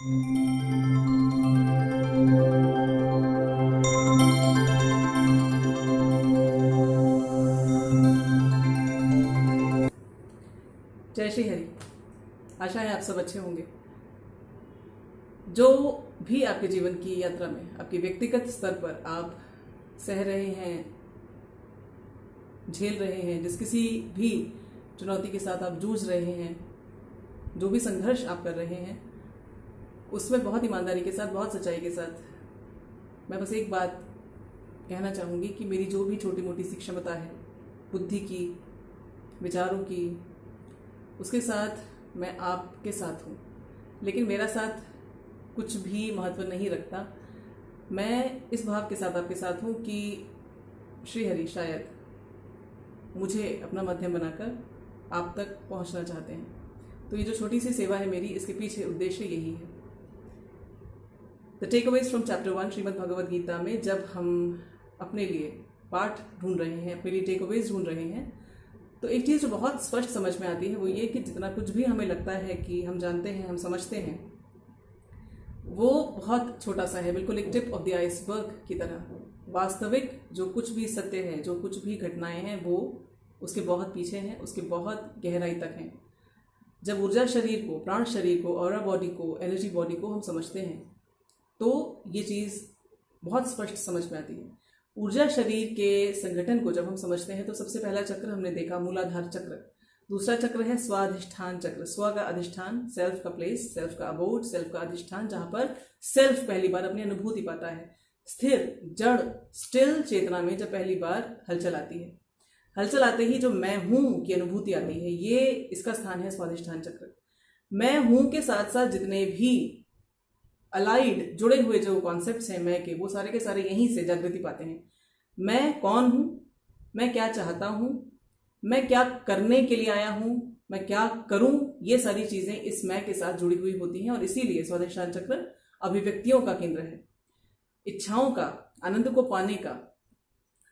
जय श्री हरि। आशा है आप सब अच्छे होंगे। जो भी आपके जीवन की यात्रा में आपके व्यक्तिगत स्तर पर आप सह रहे हैं, झेल रहे हैं, जिस किसी भी चुनौती के साथ आप जूझ रहे हैं, जो भी संघर्ष आप कर रहे हैं, उसमें बहुत ईमानदारी के साथ, बहुत सच्चाई के साथ मैं बस एक बात कहना चाहूँगी कि मेरी जो भी छोटी मोटी सी क्षमता है, बुद्धि की, विचारों की, उसके साथ मैं आपके साथ हूँ। लेकिन मेरा साथ कुछ भी महत्व नहीं रखता। मैं इस भाव के साथ आपके साथ हूँ कि श्री हरि शायद मुझे अपना माध्यम बनाकर आप तक पहुँचना चाहते हैं। तो ये जो छोटी सी सेवा है मेरी, इसके पीछे उद्देश्य यही है। The takeaways from chapter 1 Shrimad Bhagavad Gita में जब हम अपने लिए पाठ ढूंढ रहे हैं, अपने लिए टेकअवेज ढूंढ रहे हैं, तो एक चीज़ जो बहुत स्पष्ट समझ में आती है वो ये कि जितना कुछ भी हमें लगता है कि हम जानते हैं, हम समझते हैं, वो बहुत छोटा सा है, बिल्कुल एक टिप ऑफ द आइसबर्ग की तरह। वास्तविक जो कुछ भी सत्य है, जो कुछ भी घटनाएं हैं, वो उसके बहुत पीछे हैं, उसके बहुत गहराई तक हैं। जब ऊर्जा शरीर को, प्राण शरीर को, ऑरा बॉडी को, एनर्जी बॉडी को हम समझते हैं तो ये चीज़ बहुत स्पष्ट समझ में आती है। ऊर्जा शरीर के संगठन को जब हम समझते हैं तो सबसे पहला चक्र हमने देखा मूलाधार चक्र। दूसरा चक्र है स्वाधिष्ठान चक्र। स्व का अधिष्ठान, सेल्फ का प्लेस, सेल्फ का अबोर्ड, सेल्फ का अधिष्ठान, जहां पर सेल्फ पहली बार अपनी अनुभूति पाता है। स्थिर, जड़, स्टिल चेतना में जब पहली बार हलचल आती है, हलचल आते ही जो मैं हूं की अनुभूति आती है, ये इसका स्थान है स्वाधिष्ठान चक्र। मैं हूं के साथ साथ जितने भी अलाइड, जुड़े हुए जो कॉन्सेप्ट्स हैं मैं के, वो सारे के सारे यहीं से जागृति पाते हैं। मैं कौन हूं, मैं क्या चाहता हूं, मैं क्या करने के लिए आया हूं, मैं क्या करूं, ये सारी चीजें इस मैं के साथ जुड़ी हुई होती हैं। और इसीलिए स्वाधिष्ठान चक्र अभिव्यक्तियों का केंद्र है, इच्छाओं का, आनंद को पाने का,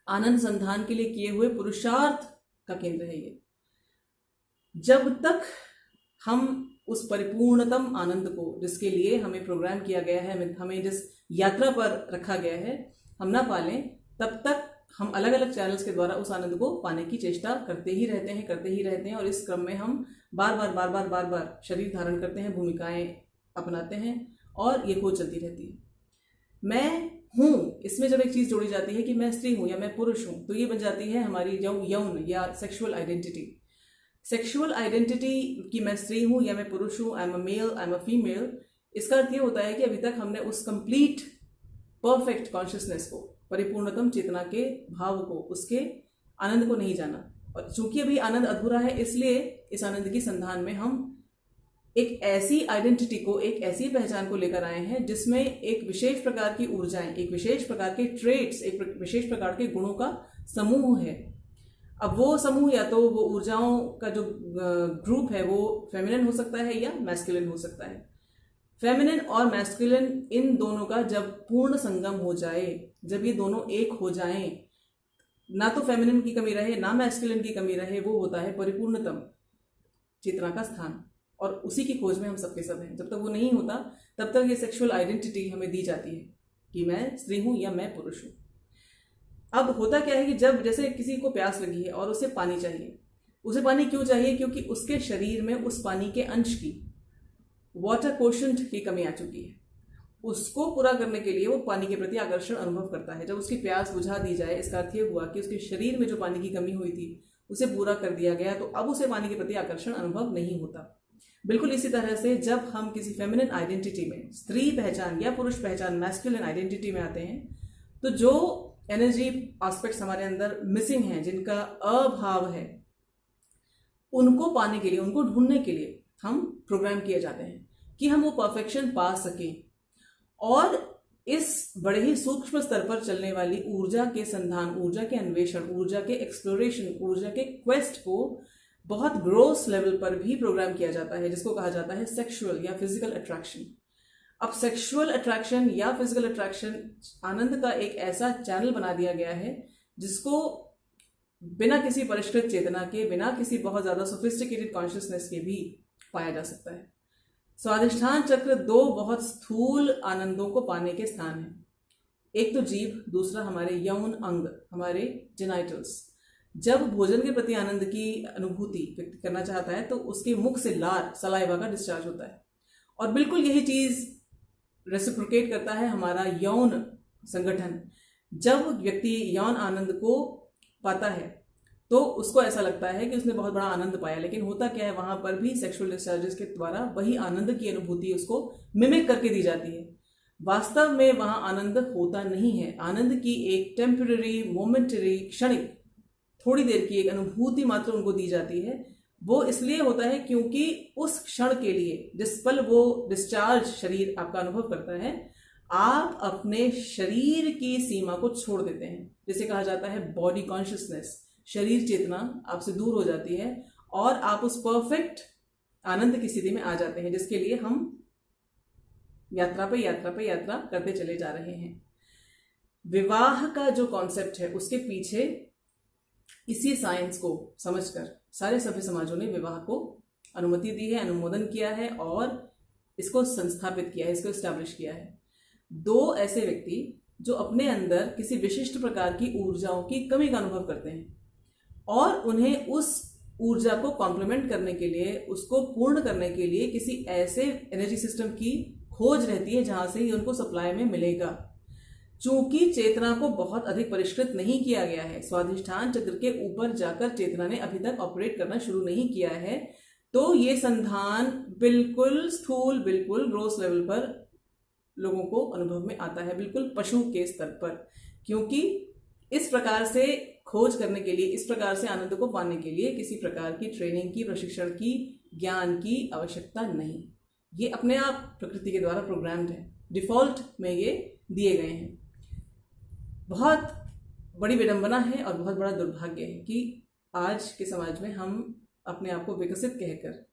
आनंद संधान के लिए किए हुए पुरुषार्थ का केंद्र है ये। जब तक हम उस परिपूर्णतम आनंद को, जिसके लिए हमें प्रोग्राम किया गया है, हमें जिस यात्रा पर रखा गया है, हम ना पालें, तब तक हम अलग अलग चैनल्स के द्वारा उस आनंद को पाने की चेष्टा करते ही रहते हैं। और इस क्रम में हम बार बार शरीर धारण करते हैं, भूमिकाएं अपनाते हैं और ये खोज चलती रहती है। मैं हूं, इसमें जब एक चीज जोड़ी जाती है कि मैं स्त्री हूं या मैं पुरुष हूं, तो ये बन जाती है हमारी यौन या सेक्सुअल आइडेंटिटी। सेक्सुअल आइडेंटिटी कि मैं स्त्री हूं या मैं पुरुष हूं, I am a male, I am a female, इसका अर्थ ये होता है कि अभी तक हमने उस कंप्लीट परफेक्ट कॉन्शियसनेस को, परिपूर्णतम चेतना के भाव को, उसके आनंद को नहीं जाना। और चूंकि अभी आनंद अधूरा है, इसलिए इस आनंद की संधान में हम एक ऐसी आइडेंटिटी को, एक ऐसी पहचान को लेकर आए हैं जिसमें एक विशेष प्रकार की ऊर्जाएं, एक विशेष प्रकार के ट्रेट्स, एक विशेष प्रकार के गुणों का समूह है। अब वो समूह या तो वो ऊर्जाओं का जो ग्रुप है वो फेमिनिन हो सकता है या मैस्कुलिन हो सकता है। फेमिनिन और मैस्कुलिन, इन दोनों का जब पूर्ण संगम हो जाए, जब ये दोनों एक हो जाएं, ना तो फेमिनिन की कमी रहे ना मैस्कुलिन की कमी रहे, वो होता है परिपूर्णतम चेतना का स्थान। और उसी की खोज में हम सबके सब हैं। जब तक वो नहीं होता तब तक ये सेक्सुअल आइडेंटिटी हमें दी जाती है कि मैं स्त्री हूं या मैं पुरुष हूं। अब होता क्या है कि जब जैसे किसी को प्यास लगी है और उसे पानी चाहिए, उसे पानी क्यों चाहिए? क्योंकि उसके शरीर में उस पानी के अंश की, वाटर कोशेंट की कमी आ चुकी है। उसको पूरा करने के लिए वो पानी के प्रति आकर्षण अनुभव करता है। जब उसकी प्यास बुझा दी जाए, इसका अर्थ ये हुआ कि उसके शरीर में जो पानी की कमी हुई थी उसे पूरा कर दिया गया, तो अब उसे पानी के प्रति आकर्षण अनुभव नहीं होता। बिल्कुल इसी तरह से जब हम किसी फेमिनिन आइडेंटिटी में, स्त्री पहचान या पुरुष पहचान, मैस्कुलिन आइडेंटिटी में आते हैं, तो जो एनर्जी एस्पेक्ट्स हमारे अंदर मिसिंग हैं, जिनका अभाव है, उनको पाने के लिए, उनको ढूंढने के लिए हम प्रोग्राम किए जाते हैं कि हम वो परफेक्शन पा सकें। और इस बड़े ही सूक्ष्म स्तर पर चलने वाली ऊर्जा के संधान, ऊर्जा के अन्वेषण, ऊर्जा के एक्सप्लोरेशन, ऊर्जा के क्वेस्ट को बहुत ग्रोस लेवल पर भी प्रोग्राम किया जाता है, जिसको कहा जाता है सेक्सुअल या फिजिकल अट्रैक्शन। अब सेक्सुअल अट्रैक्शन या फिजिकल अट्रैक्शन आनंद का एक ऐसा चैनल बना दिया गया है जिसको बिना किसी परिष्कृत चेतना के, बिना किसी बहुत ज्यादा सोफिस्टिकेटेड कॉन्शियसनेस के भी पाया जा सकता है। स्वाधिष्ठान चक्र दो बहुत स्थूल आनंदों को पाने के स्थान है। एक तो जीभ, दूसरा हमारे यौन अंग, हमारे जेनाइटल्स। जब भोजन के प्रति आनंद की अनुभूति व्यक्त करना चाहता है तो उसके मुख से लार, सलाइवा का डिस्चार्ज होता है, और बिल्कुल यही चीज रेसिप्रोकेट करता है हमारा यौन संगठन। जब व्यक्ति यौन आनंद को पाता है तो उसको ऐसा लगता है कि उसने बहुत बड़ा आनंद पाया, लेकिन होता क्या है, वहां पर भी सेक्सुअल डिस्चार्जेस के द्वारा वही आनंद की अनुभूति उसको मिमिक करके दी जाती है। वास्तव में वहां आनंद होता नहीं है। आनंद की एक टेम्पररी, मोमेंटरी, क्षणिक, थोड़ी देर की एक अनुभूति मात्र उनको दी जाती है। वो इसलिए होता है क्योंकि उस क्षण के लिए, जिस पल वो डिस्चार्ज शरीर आपका अनुभव करता है, आप अपने शरीर की सीमा को छोड़ देते हैं, जिसे कहा जाता है बॉडी कॉन्शियसनेस। शरीर चेतना आपसे दूर हो जाती है और आप उस परफेक्ट आनंद की स्थिति में आ जाते हैं, जिसके लिए हम यात्रा पे यात्रा पे यात्रा करते चले जा रहे हैं। विवाह का जो कॉन्सेप्ट है, उसके पीछे इसी साइंस को समझकर सारे सभ्य समाजों ने विवाह को अनुमति दी है, अनुमोदन किया है और इसको संस्थापित किया है, इसको एस्टैब्लिश किया है। दो ऐसे व्यक्ति जो अपने अंदर किसी विशिष्ट प्रकार की ऊर्जाओं की कमी का अनुभव करते हैं और उन्हें उस ऊर्जा को कॉम्प्लीमेंट करने के लिए, उसको पूर्ण करने के लिए किसी ऐसे एनर्जी सिस्टम की खोज रहती है जहां से ही उनको सप्लाई में मिलेगा। चूंकि चेतना को बहुत अधिक परिष्कृत नहीं किया गया है, स्वाधिष्ठान चक्र के ऊपर जाकर चेतना ने अभी तक ऑपरेट करना शुरू नहीं किया है, तो ये संधान बिल्कुल स्थूल, बिल्कुल ग्रोस लेवल पर लोगों को अनुभव में आता है, बिल्कुल पशु के स्तर पर। क्योंकि इस प्रकार से खोज करने के लिए, इस प्रकार से आनंद को पाने के लिए किसी प्रकार की ट्रेनिंग की, प्रशिक्षण की, ज्ञान की आवश्यकता नहीं। ये अपने आप प्रकृति के द्वारा प्रोग्राम्ड है, डिफॉल्ट में ये दिए गए हैं। बहुत बड़ी विडंबना है और बहुत बड़ा दुर्भाग्य है कि आज के समाज में हम अपने आप को विकसित कहकर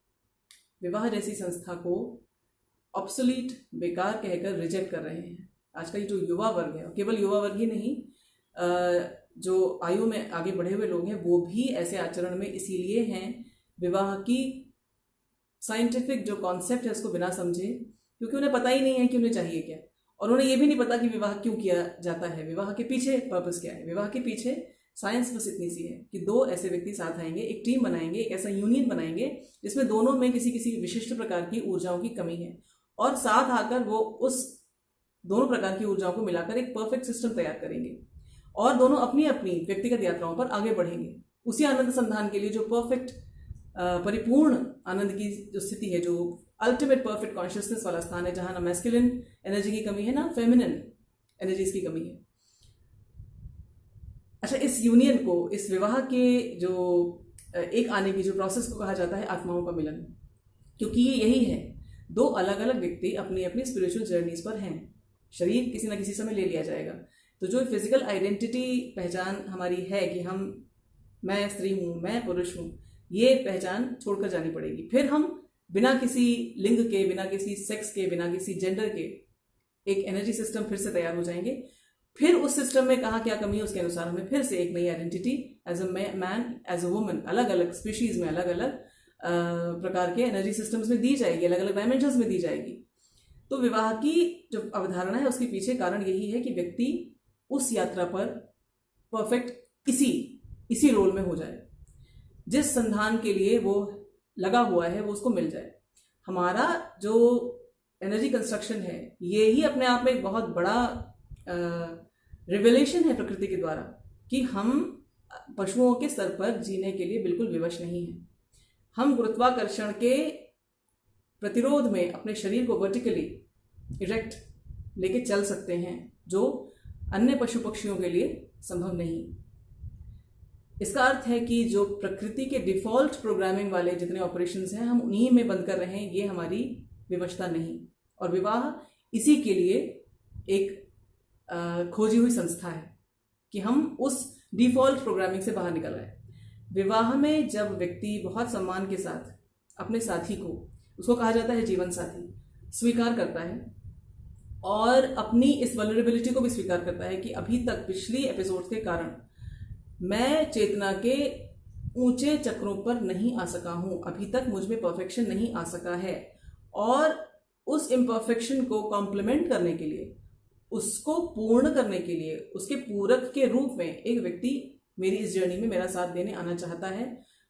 विवाह जैसी संस्था को ऑब्सोलीट, बेकार कहकर रिजेक्ट कर रहे हैं। आज का ये जो युवा वर्ग है, केवल युवा वर्ग ही नहीं, जो आयु में आगे बढ़े हुए लोग हैं, वो भी ऐसे आचरण में इसीलिए हैं, विवाह की साइंटिफिक जो कॉन्सेप्ट है उसको बिना समझे, क्योंकि उन्हें पता ही नहीं है कि उन्हें चाहिए क्या, और उन्हें ये भी नहीं पता कि विवाह क्यों किया जाता है, विवाह के पीछे पर्पस क्या है। विवाह के पीछे साइंस बस इतनी सी है कि दो ऐसे व्यक्ति साथ आएंगे, एक टीम बनाएंगे, एक ऐसा यूनियन बनाएंगे जिसमें दोनों में किसी किसी विशिष्ट प्रकार की ऊर्जाओं की कमी है, और साथ आकर वो उस दोनों प्रकार की ऊर्जाओं को मिलाकर एक परफेक्ट सिस्टम तैयार करेंगे और दोनों अपनी अपनी व्यक्तिगत यात्राओं पर आगे बढ़ेंगे उसी आनंद संधान के लिए, जो परफेक्ट, परिपूर्ण आनंद की जो स्थिति है, जो अल्टीमेट परफेक्ट कॉन्शियसनेस वाला स्थान है, जहां ना मैस्कुलिन एनर्जी की कमी है ना फेमिनिन एनर्जीज की कमी है। अच्छा, इस यूनियन को, इस विवाह के जो एक आने की जो प्रोसेस को कहा जाता है आत्माओं का मिलन, क्योंकि ये यही है, दो अलग अलग व्यक्ति अपनी अपनी स्पिरिचुअल जर्नीज पर हैं। शरीर किसी ना किसी समय ले लिया जाएगा, तो जो फिजिकल आइडेंटिटी पहचान हमारी है कि मैं स्त्री हूँ, मैं पुरुष हूँ, ये पहचान छोड़कर जानी पड़ेगी। फिर हम बिना किसी लिंग के, बिना किसी सेक्स के, बिना किसी जेंडर के एक एनर्जी सिस्टम फिर से तैयार हो जाएंगे। फिर उस सिस्टम में कहाँ क्या कमी है उसके अनुसार हमें फिर से एक नई identity as a man, as a woman, अलग अलग स्पीशीज में, अलग अलग प्रकार के एनर्जी सिस्टम्स में दी जाएगी, अलग अलग डायमेंशंस में दी जाएगी। तो विवाह की जो अवधारणा है उसके पीछे कारण यही है कि व्यक्ति उस यात्रा पर परफेक्ट इसी रोल में हो जाए, जिस संधान के लिए वो लगा हुआ है वो उसको मिल जाए। हमारा जो एनर्जी कंस्ट्रक्शन है ये ही अपने आप में एक बहुत बड़ा रिवेलेशन है प्रकृति के द्वारा कि हम पशुओं के स्तर पर जीने के लिए बिल्कुल विवश नहीं है। हम गुरुत्वाकर्षण के प्रतिरोध में अपने शरीर को वर्टिकली इरेक्ट लेके चल सकते हैं, जो अन्य पशु पक्षियों के लिए संभव नहीं। इसका अर्थ है कि जो प्रकृति के डिफॉल्ट प्रोग्रामिंग वाले जितने ऑपरेशंस हैं हम उन्हीं में बंद कर रहे हैं, ये हमारी विवशता नहीं। और विवाह इसी के लिए एक खोजी हुई संस्था है कि हम उस डिफॉल्ट प्रोग्रामिंग से बाहर निकल आए। विवाह में जब व्यक्ति बहुत सम्मान के साथ अपने साथी को, उसको कहा जाता है जीवन साथी, स्वीकार करता है और अपनी इस वल्नरेबिलिटी को भी स्वीकार करता है कि अभी तक पिछली एपिसोड के कारण मैं चेतना के ऊंचे चक्रों पर नहीं आ सका हूं, अभी तक मुझ में परफेक्शन नहीं आ सका है, और उस इम्परफेक्शन को कॉम्प्लीमेंट करने के लिए, उसको पूर्ण करने के लिए, उसके पूरक के रूप में एक व्यक्ति मेरी इस जर्नी में मेरा साथ देने आना चाहता है।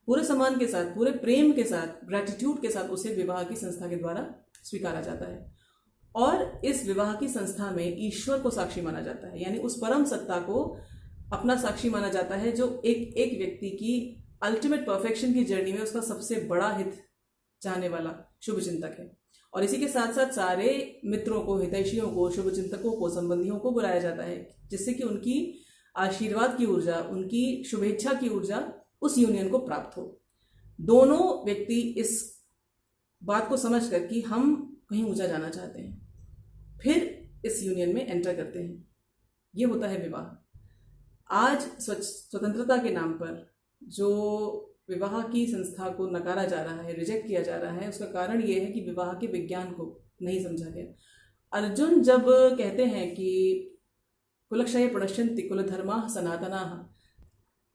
पूरे सम्मान के साथ, पूरे प्रेम के साथ, ग्रेटिट्यूड के साथ उसे विवाह की संस्था के द्वारा स्वीकारा जाता है। और इस विवाह की संस्था में ईश्वर को साक्षी माना जाता है, यानी उस परम सत्ता को अपना साक्षी माना जाता है जो एक एक व्यक्ति की अल्टीमेट परफेक्शन की जर्नी में उसका सबसे बड़ा हित चाहने वाला शुभ चिंतक है। और इसी के साथ साथ सारे मित्रों को, हितैषियों को, शुभ चिंतकों को, संबंधियों को बुलाया जाता है, जिससे कि उनकी आशीर्वाद की ऊर्जा, उनकी शुभेच्छा की ऊर्जा उस यूनियन को प्राप्त हो। दोनों व्यक्ति इस बात को समझकर कि हम कहीं ऊंचा जाना चाहते हैं, फिर इस यूनियन में एंटर करते हैं। ये होता है विवाह। आज स्वतंत्रता के नाम पर जो विवाह की संस्था को नकारा जा रहा है, रिजेक्ट किया जा रहा है, उसका कारण ये है कि विवाह के विज्ञान को नहीं समझा गया। अर्जुन जब कहते हैं कि कुलक्षय प्रणश्यन्ति कुल धर्मा सनातनाः,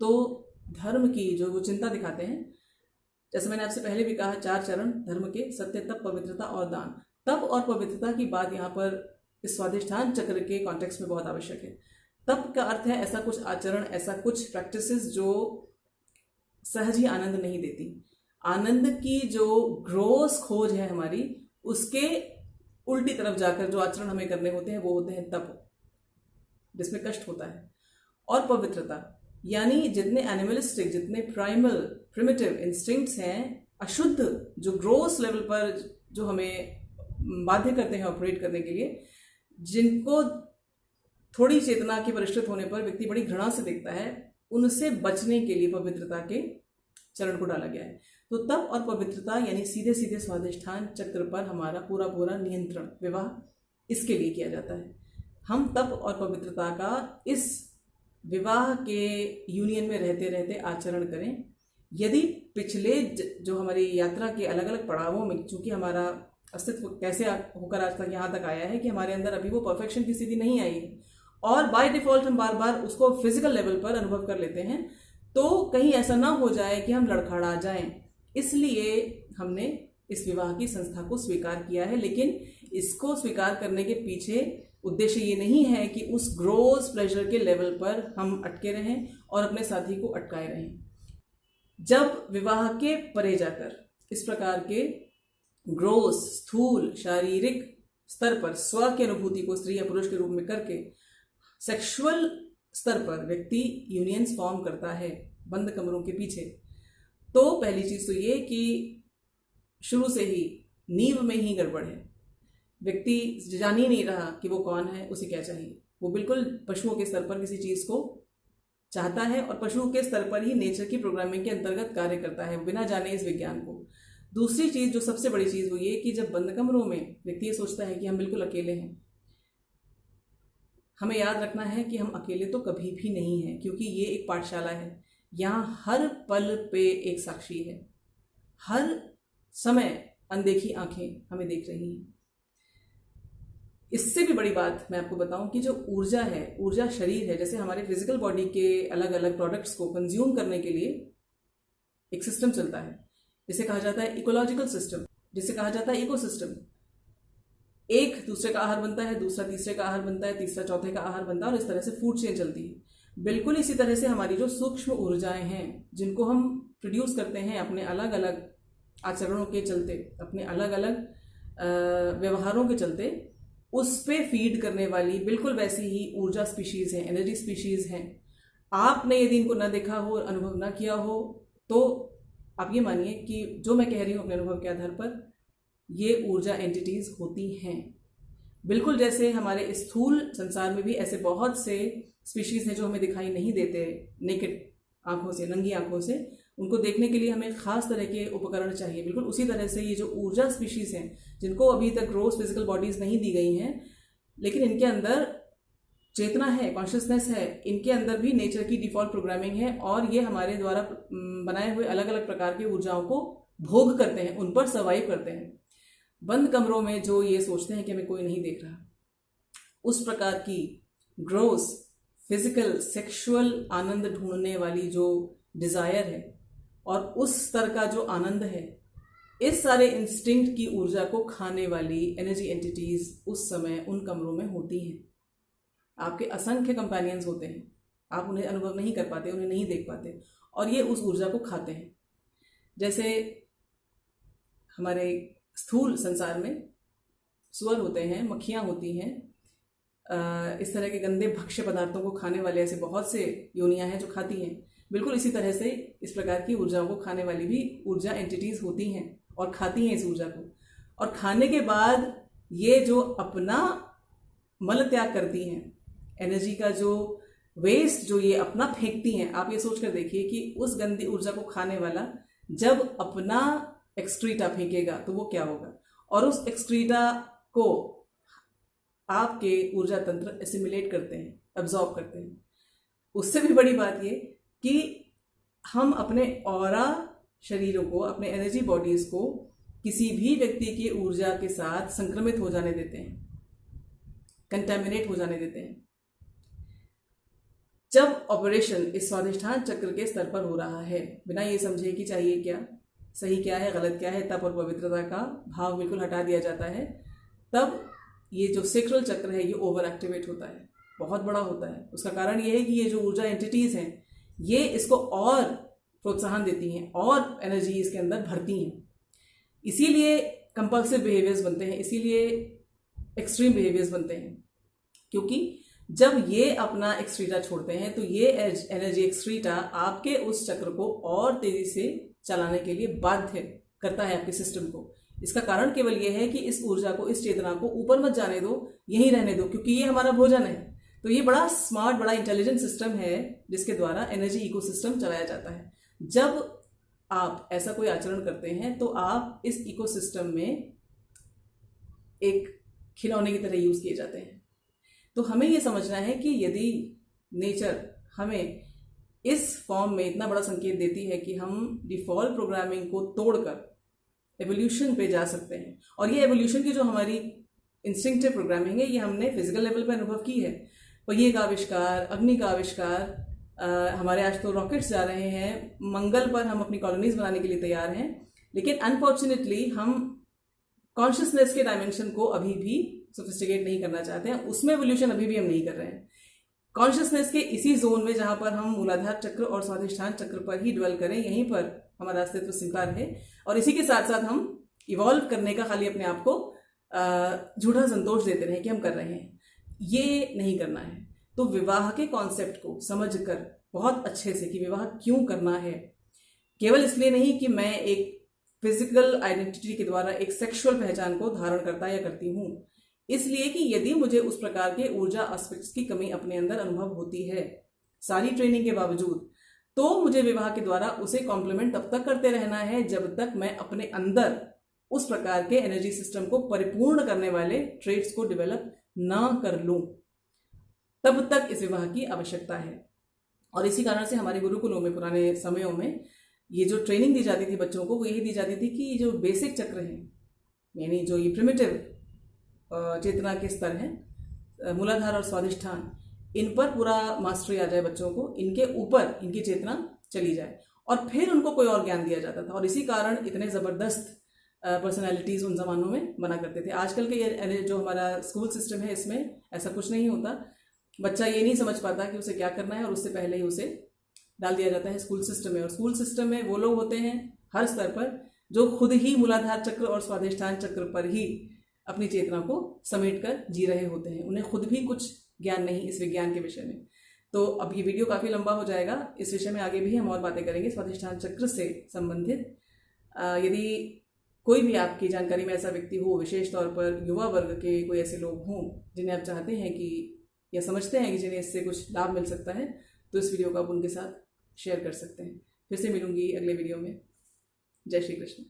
तो धर्म की जो वो चिंता दिखाते हैं, जैसे मैंने आपसे पहले भी कहा, 4 चरण धर्म के, सत्य, तप, पवित्रता और दान। तप और पवित्रता की बात यहाँ पर इस स्वाधिष्ठान चक्र के कॉन्टेक्स्ट में बहुत आवश्यक है। तप का अर्थ है ऐसा कुछ आचरण, ऐसा कुछ प्रैक्टिसेस जो सहज ही आनंद नहीं देती। आनंद की जो ग्रोस खोज है हमारी, उसके उल्टी तरफ जाकर जो आचरण हमें करने होते हैं वो होते हैं तप, जिसमें कष्ट होता है। और पवित्रता, यानी जितने एनिमलिस्टिक, जितने प्राइमल प्रिमिटिव इंस्टिंक्ट्स हैं, अशुद्ध, जो ग्रोस लेवल पर जो हमें बाध्य करते हैं ऑपरेट करने के लिए, जिनको थोड़ी चेतना के परिष्कृत होने पर व्यक्ति बड़ी घृणा से देखता है, उनसे बचने के लिए पवित्रता के चरण को डाला गया है। तो तप और पवित्रता यानी सीधे सीधे स्वाधिष्ठान चक्र पर हमारा पूरा पूरा नियंत्रण विवाह इसके लिए किया जाता है। हम तप और पवित्रता का इस विवाह के यूनियन में रहते रहते आचरण करें। यदि पिछले जो हमारी यात्रा के अलग अलग पड़ावों में, चूंकि हमारा अस्तित्व कैसे होकर आज तक यहाँ तक आया है कि हमारे अंदर अभी वो परफेक्शन की स्थिति नहीं आई है, और बाय डिफॉल्ट हम बार बार उसको फिजिकल लेवल पर अनुभव कर लेते हैं, तो कहीं ऐसा ना हो जाए कि हम लड़खड़ा जाएं। इसलिए हमने इस विवाह की संस्था को स्वीकार किया है। लेकिन इसको स्वीकार करने के पीछे उद्देश्य ये नहीं है कि उस ग्रोस प्लेजर के लेवल पर हम अटके रहें और अपने साथी को अटकाए रहें। जब विवाह के परे जाकर इस प्रकार के ग्रोस, स्थूल, शारीरिक स्तर पर स्व की अनुभूति को स्त्री या पुरुष के रूप में करके सेक्सुअल स्तर पर व्यक्ति यूनियंस फॉर्म करता है बंद कमरों के पीछे, तो पहली चीज तो ये कि शुरू से ही नींव में ही गड़बड़ है। व्यक्ति जान ही नहीं रहा कि वो कौन है, उसे क्या चाहिए। वो बिल्कुल पशुओं के स्तर पर किसी चीज को चाहता है और पशुओं के स्तर पर ही नेचर की प्रोग्रामिंग के अंतर्गत कार्य करता है, बिना जाने इस विज्ञान को। दूसरी चीज, जो सबसे बड़ी चीज, वो ये कि जब बंद कमरों में व्यक्ति ये सोचता है कि हम बिल्कुल अकेले हैं, हमें याद रखना है कि हम अकेले तो कभी भी नहीं हैं, क्योंकि ये एक पाठशाला है। यहाँ हर पल पे एक साक्षी है, हर समय अनदेखी आंखें हमें देख रही हैं। इससे भी बड़ी बात मैं आपको बताऊं कि जो ऊर्जा है, ऊर्जा शरीर है। जैसे हमारे फिजिकल बॉडी के अलग अलग प्रोडक्ट्स को कंज्यूम करने के लिए एक सिस्टम चलता है, जिसे कहा जाता है इकोलॉजिकल सिस्टम, जिसे कहा जाता है इकोसिस्टम। एक दूसरे का आहार बनता है, दूसरा तीसरे का आहार बनता है, तीसरा चौथे का आहार बनता है, और इस तरह से फूड चेन चलती है। बिल्कुल इसी तरह से हमारी जो सूक्ष्म ऊर्जाएं हैं, जिनको हम प्रोड्यूस करते हैं अपने अलग अलग आचरणों के चलते, अपने अलग अलग व्यवहारों के चलते, उस पे फीड करने वाली बिल्कुल वैसी ही ऊर्जा स्पीशीज है, एनर्जी स्पीशीज हैं। आपने यदि इनको ना देखा हो, अनुभव ना किया हो, तो आप ये मानिए कि जो मैं कह रही हूँ अपने अनुभव के आधार पर, ये ऊर्जा एंटिटीज होती हैं। बिल्कुल जैसे हमारे स्थूल संसार में भी ऐसे बहुत से स्पीशीज हैं जो हमें दिखाई नहीं देते नेकेड आंखों से, नंगी आंखों से। उनको देखने के लिए हमें खास तरह के उपकरण चाहिए। बिल्कुल उसी तरह से ये जो ऊर्जा स्पीशीज हैं, जिनको अभी तक ग्रोस फिजिकल बॉडीज नहीं दी गई हैं, लेकिन इनके अंदर चेतना है, कॉन्शियसनेस है, इनके अंदर भी नेचर की डिफॉल्ट प्रोग्रामिंग है, और ये हमारे द्वारा बनाए हुए अलग अलग प्रकार की ऊर्जाओं को भोग करते हैं, उन पर सर्वाइव करते हैं। बंद कमरों में जो ये सोचते हैं कि हमें कोई नहीं देख रहा, उस प्रकार की ग्रोस फिजिकल सेक्सुअल आनंद ढूंढने वाली जो डिजायर है, और उस स्तर का जो आनंद है, इस सारे इंस्टिंक्ट की ऊर्जा को खाने वाली एनर्जी एंटिटीज उस समय उन कमरों में होती हैं। आपके असंख्य कंपेनियंस होते हैं, आप उन्हें अनुभव नहीं कर पाते, उन्हें नहीं देख पाते, और ये उस ऊर्जा को खाते हैं। जैसे हमारे स्थूल संसार में सुअर होते हैं, मक्खियाँ होती हैं, इस तरह के गंदे भक्ष्य पदार्थों को खाने वाले ऐसे बहुत से योनियां हैं जो खाती हैं। बिल्कुल इसी तरह से इस प्रकार की ऊर्जाओं को खाने वाली भी ऊर्जा एंटिटीज होती हैं और खाती हैं इस ऊर्जा को। और खाने के बाद ये जो अपना मल त्याग करती हैं, एनर्जी का जो वेस्ट जो ये अपना फेंकती हैं, आप ये सोच कर देखिए कि उस गंदी ऊर्जा को खाने वाला जब अपना एक्सक्रीटा फेंकेगा तो वो क्या होगा, और उस एक्सक्रीटा को आपके ऊर्जा तंत्र एसिमिलेट करते हैं, एब्जॉर्ब करते हैं। उससे भी बड़ी बात ये कि हम अपने ऑरा शरीरों को, अपने एनर्जी बॉडीज को किसी भी व्यक्ति की ऊर्जा के साथ संक्रमित हो जाने देते हैं, कंटेमिनेट हो जाने देते हैं। जब ऑपरेशन इस स्वाधिष्ठान चक्र के स्तर पर हो रहा है, बिना ये समझे कि चाहिए क्या, सही क्या है, गलत क्या है, तप और पवित्रता का भाव बिल्कुल हटा दिया जाता है, तब ये जो सेक्रल चक्र है ये ओवर एक्टिवेट होता है, बहुत बड़ा होता है। उसका कारण ये है कि ये जो ऊर्जा एंटिटीज हैं ये इसको और प्रोत्साहन देती हैं और एनर्जी इसके अंदर भरती हैं। इसीलिए कंपल्सिव बिहेवियर्स बनते हैं, इसीलिए एक्सट्रीम बिहेवियर्स बनते हैं, क्योंकि जब ये अपना एक्सट्रीटा छोड़ते हैं तो ये एनर्जी एक्सट्रीटा आपके उस चक्र को और तेजी से चलाने के लिए बाध्य करता है आपके सिस्टम को। इसका कारण केवल यह है कि इस ऊर्जा को, इस चेतना को ऊपर मत जाने दो, यहीं रहने दो, क्योंकि ये हमारा भोजन है। तो ये बड़ा स्मार्ट, बड़ा इंटेलिजेंट सिस्टम है जिसके द्वारा एनर्जी इकोसिस्टम चलाया जाता है। जब आप ऐसा कोई आचरण करते हैं तो आप इस इकोसिस्टम में एक खिलौने की तरह यूज किए जाते हैं। तो हमें ये समझना है कि यदि नेचर हमें इस फॉर्म में इतना बड़ा संकेत देती है कि हम डिफॉल्ट प्रोग्रामिंग को तोड़कर एवोल्यूशन पे जा सकते हैं, और ये एवोल्यूशन की जो हमारी इंस्टिंक्टिव प्रोग्रामिंग है ये हमने फिजिकल लेवल पे अनुभव की है। पहिए का आविष्कार, अग्नि का आविष्कार, हमारे आज तो रॉकेट्स जा रहे हैं, मंगल पर हम अपनी कॉलोनीज बनाने के लिए तैयार हैं, लेकिन अनफॉर्चुनेटली हम कॉन्शियसनेस के डायमेंशन को अभी भी सोफिस्टिकेट नहीं करना चाहते हैं, उसमें एवोल्यूशन अभी भी हम नहीं कर रहे हैं। कॉन्शियसनेस के इसी जोन में जहां पर हम मूलाधार चक्र और स्वाधिष्ठान चक्र पर ही ड्वेल करें, यहीं पर हमारा अस्तित्व स्वीकार है, और इसी के साथ साथ हम इवॉल्व करने का खाली अपने आप को झूठा संतोष देते रहे कि हम कर रहे हैं, ये नहीं करना है। तो विवाह के कॉन्सेप्ट को समझकर बहुत अच्छे से कि विवाह क्यों करना है, केवल इसलिए नहीं कि मैं एक फिजिकल आइडेंटिटी के द्वारा एक सेक्सुअल पहचान को धारण करता या करती हूँ, इसलिए कि यदि मुझे उस प्रकार के ऊर्जा एस्पेक्ट्स की कमी अपने अंदर अनुभव होती है सारी ट्रेनिंग के बावजूद, तो मुझे विवाह के द्वारा उसे कॉम्प्लीमेंट तब तक करते रहना है जब तक मैं अपने अंदर उस प्रकार के एनर्जी सिस्टम को परिपूर्ण करने वाले ट्रेड्स को डेवलप ना कर लूं, तब तक इस विवाह की आवश्यकता है। और इसी कारण से हमारे गुरुकुलों में पुराने समयों में ये जो ट्रेनिंग दी जाती थी बच्चों को, वो यही दी जाती थी कि जो बेसिक चक्र हैं, यानी जो ये प्रिमिटिव चेतना के स्तर हैं, मूलाधार और स्वाधिष्ठान, इन पर पूरा मास्टरी आ जाए बच्चों को, इनके ऊपर इनकी चेतना चली जाए, और फिर उनको कोई और ज्ञान दिया जाता था। और इसी कारण इतने ज़बरदस्त पर्सनैलिटीज़ उन ज़मानों में बना करते थे। आजकल के ये जो हमारा स्कूल सिस्टम है इसमें ऐसा कुछ नहीं होता। बच्चा ये नहीं समझ पाता कि उसे क्या करना है, और उससे पहले ही उसे डाल दिया जाता है स्कूल सिस्टम में। और स्कूल सिस्टम में वो लोग होते हैं हर स्तर पर जो खुद ही मूलाधार चक्र और स्वाधिष्ठान चक्र पर ही अपनी चेतना को समेट कर जी रहे होते हैं, उन्हें खुद भी कुछ ज्ञान नहीं इस विज्ञान के विषय में। तो अब ये वीडियो काफ़ी लंबा हो जाएगा, इस विषय में आगे भी हम और बातें करेंगे स्वाधिष्ठान चक्र से संबंधित। यदि कोई भी आपकी जानकारी में ऐसा व्यक्ति हो, विशेष तौर पर युवा वर्ग के कोई ऐसे लोग हों जिन्हें आप चाहते हैं कि या समझते हैं कि जिन्हें इससे कुछ लाभ मिल सकता है, तो इस वीडियो को आप उनके साथ शेयर कर सकते हैं। फिर से मिलूंगी अगले वीडियो में। जय श्री कृष्ण।